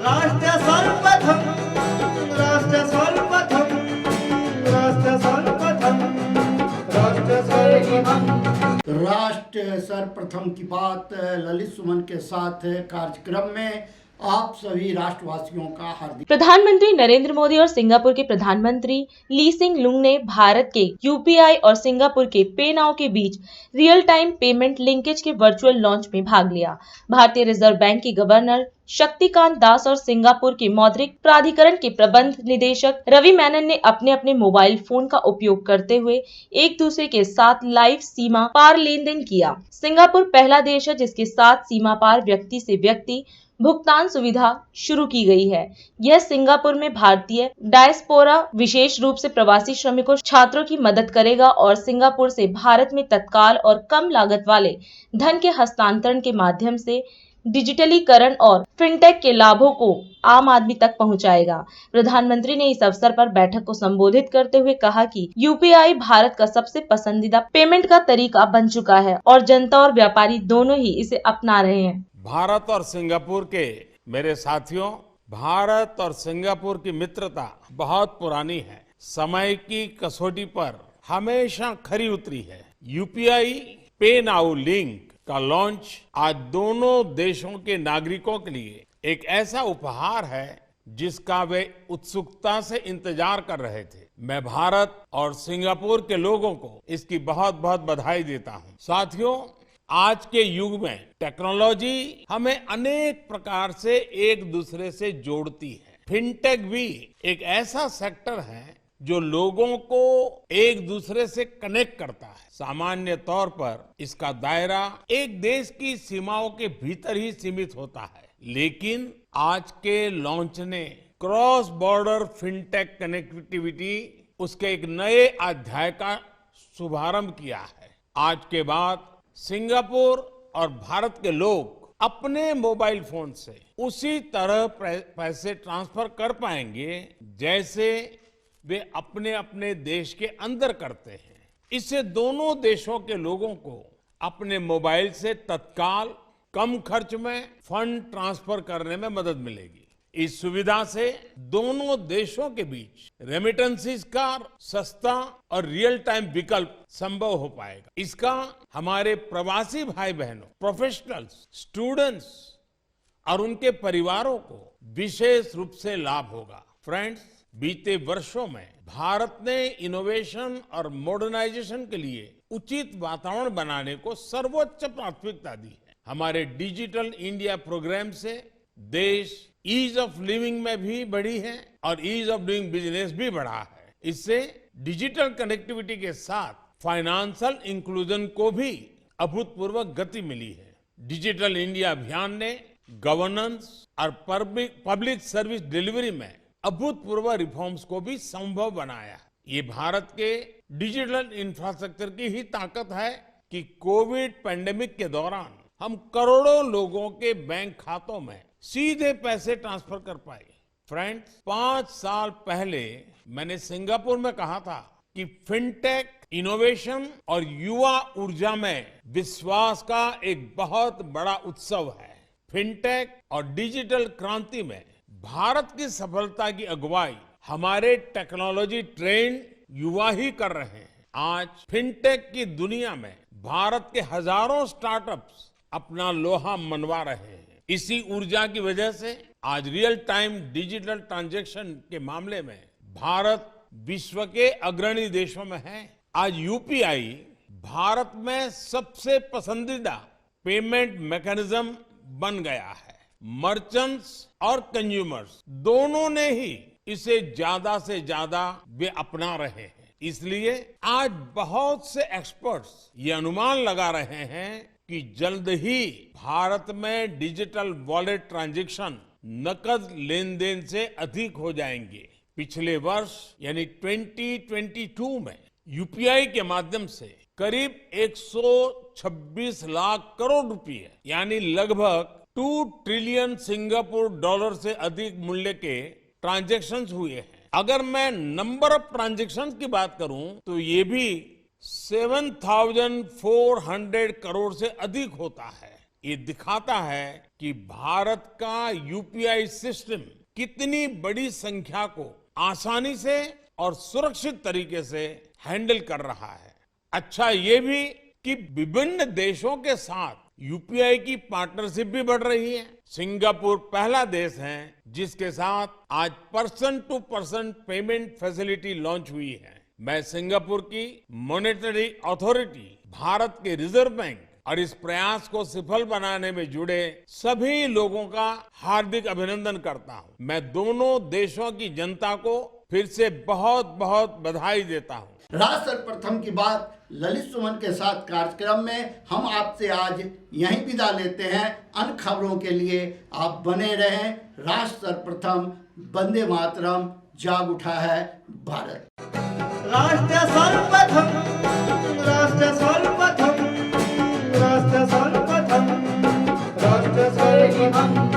राष्ट्र सर्वप्रथम राष्ट्र सर्वप्रथम राष्ट्र सर्वप्रथम राष्ट्र सर्वप्रथम राष्ट्र सर्वप्रथम की बात ललित सुमन के साथ कार्यक्रम में आप सभी राष्ट्रवासियों का हार्दिक। प्रधानमंत्री नरेंद्र मोदी और सिंगापुर के प्रधानमंत्री ली सिंग लुंग ने भारत के यूपीआई और सिंगापुर के पे नाउ के बीच रियल टाइम पेमेंट लिंकेज के वर्चुअल लॉन्च में भाग लिया। भारतीय रिजर्व बैंक के गवर्नर शक्तिकांत दास और सिंगापुर के मौद्रिक प्राधिकरण के प्रबंध निदेशक रवि मेनन ने अपने अपने मोबाइल फोन का उपयोग करते हुए एक दूसरे के साथ लाइव सीमा पार लेन देन किया। सिंगापुर पहला देश है जिसके साथ सीमा पार व्यक्ति से व्यक्ति भुगतान सुविधा शुरू की गई है। यह सिंगापुर में भारतीय डायस्पोरा विशेष रूप से प्रवासी श्रमिकों छात्रों की मदद करेगा और सिंगापुर से भारत में तत्काल और कम लागत वाले धन के हस्तांतरण के माध्यम से डिजिटलीकरण और फिनटेक के लाभों को आम आदमी तक पहुंचाएगा। प्रधानमंत्री ने इस अवसर पर बैठक को संबोधित करते हुए कहा कि यूपीआई भारत का सबसे पसंदीदा पेमेंट का तरीका बन चुका है और जनता और व्यापारी दोनों ही इसे अपना रहे हैं। भारत और सिंगापुर के मेरे साथियों, भारत और सिंगापुर की मित्रता बहुत पुरानी है, समय की कसौटी पर हमेशा खरी उतरी है। यूपीआई पे नाउ लिंक का लॉन्च आज दोनों देशों के नागरिकों के लिए एक ऐसा उपहार है जिसका वे उत्सुकता से इंतजार कर रहे थे। मैं भारत और सिंगापुर के लोगों को इसकी बहुत बहुत बधाई देता हूं। साथियों, आज के युग में टेक्नोलॉजी हमें अनेक प्रकार से एक दूसरे से जोड़ती है। फिनटेक भी एक ऐसा सेक्टर है जो लोगों को एक दूसरे से कनेक्ट करता है। सामान्य तौर पर इसका दायरा एक देश की सीमाओं के भीतर ही सीमित होता है, लेकिन आज के लॉन्च ने क्रॉस बॉर्डर फिनटेक कनेक्टिविटी उसके एक नए अध्याय का शुभारंभ किया है। आज के बाद सिंगापुर और भारत के लोग अपने मोबाइल फोन से उसी तरह पैसे ट्रांसफर कर पाएंगे जैसे वे अपने अपने देश के अंदर करते हैं। इससे दोनों देशों के लोगों को अपने मोबाइल से तत्काल कम खर्च में फंड ट्रांसफर करने में मदद मिलेगी। इस सुविधा से दोनों देशों के बीच रेमिटेंसीज का सस्ता और रियल टाइम विकल्प संभव हो पाएगा। इसका हमारे प्रवासी भाई बहनों, प्रोफेशनल्स, स्टूडेंट्स और उनके परिवारों को विशेष रूप से लाभ होगा। फ्रेंड्स, बीते वर्षों में भारत ने इनोवेशन और मॉडर्नाइजेशन के लिए उचित वातावरण बनाने को सर्वोच्च प्राथमिकता दी है। हमारे डिजिटल इंडिया प्रोग्राम से देश ईज ऑफ लिविंग में भी बढ़ी है और ईज ऑफ डूइंग बिजनेस भी बढ़ा है। इससे डिजिटल कनेक्टिविटी के साथ फाइनेंशियल इंक्लूजन को भी अभूतपूर्व गति मिली है। डिजिटल इंडिया अभियान ने गवर्नेंस और पब्लिक सर्विस डिलीवरी में अभूतपूर्व रिफॉर्म्स को भी संभव बनाया। ये भारत के डिजिटल इंफ्रास्ट्रक्चर की ही ताकत है कि कोविड पैंडेमिक के दौरान हम करोड़ों लोगों के बैंक खातों में सीधे पैसे ट्रांसफर कर पाए। फ्रेंड्स, 5 साल पहले मैंने सिंगापुर में कहा था कि फिनटेक, इनोवेशन और युवा ऊर्जा में विश्वास का एक बहुत बड़ा उत्सव है। फिनटेक और डिजिटल क्रांति में भारत की सफलता की अगुवाई हमारे टेक्नोलॉजी ट्रेंड युवा ही कर रहे हैं। आज फिनटेक की दुनिया में भारत के हजारों स्टार्टअप्स अपना लोहा मनवा रहे हैं। इसी ऊर्जा की वजह से आज रियल टाइम डिजिटल ट्रांजैक्शन के मामले में भारत विश्व के अग्रणी देशों में है। आज यूपीआई भारत में सबसे पसंदीदा पेमेंट मैकेनिज्म बन गया है। मर्चेंट्स और कंज्यूमर्स दोनों ने ही इसे ज्यादा से ज्यादा वे अपना रहे हैं। इसलिए आज बहुत से एक्सपर्ट्स ये अनुमान लगा रहे हैं कि जल्द ही भारत में डिजिटल वॉलेट ट्रांजैक्शन नकद लेन देन से अधिक हो जाएंगे। पिछले वर्ष यानी 2022 में यूपीआई के माध्यम से करीब 126 लाख करोड़ रुपए यानी लगभग 2 ट्रिलियन सिंगापुर डॉलर से अधिक मूल्य के ट्रांजैक्शंस हुए हैं। अगर मैं नंबर ऑफ ट्रांजैक्शंस की बात करूं तो ये भी 7,400 करोड़ से अधिक होता है। ये दिखाता है कि भारत का यूपीआई सिस्टम कितनी बड़ी संख्या को आसानी से और सुरक्षित तरीके से हैंडल कर रहा है। अच्छा ये भी कि विभिन्न देशों के साथ यूपीआई की पार्टनरशिप भी बढ़ रही है। सिंगापुर पहला देश है जिसके साथ आज person to person payment facility launch हुई है। मैं सिंगापुर की मॉनेटरी अथॉरिटी, भारत के रिजर्व बैंक और इस प्रयास को सफल बनाने में जुड़े सभी लोगों का हार्दिक अभिनंदन करता हूं। मैं दोनों देशों की जनता को फिर से बहुत बहुत बधाई देता हूं। राष्ट्र सर्वप्रथम की बात ललित सुमन के साथ कार्यक्रम में हम आपसे आज यहीं विदा लेते हैं। अन्य खबरों के लिए आप बने रहें। राष्ट्र सर्वप्रथम, वंदे मातरम, जाग उठा है भारत। राष्ट्र सर्वप्रथम, राष्ट्र सर्वप्रथम, राष्ट्र सर्वप्रथम, राष्ट्र सर्वप्रथम।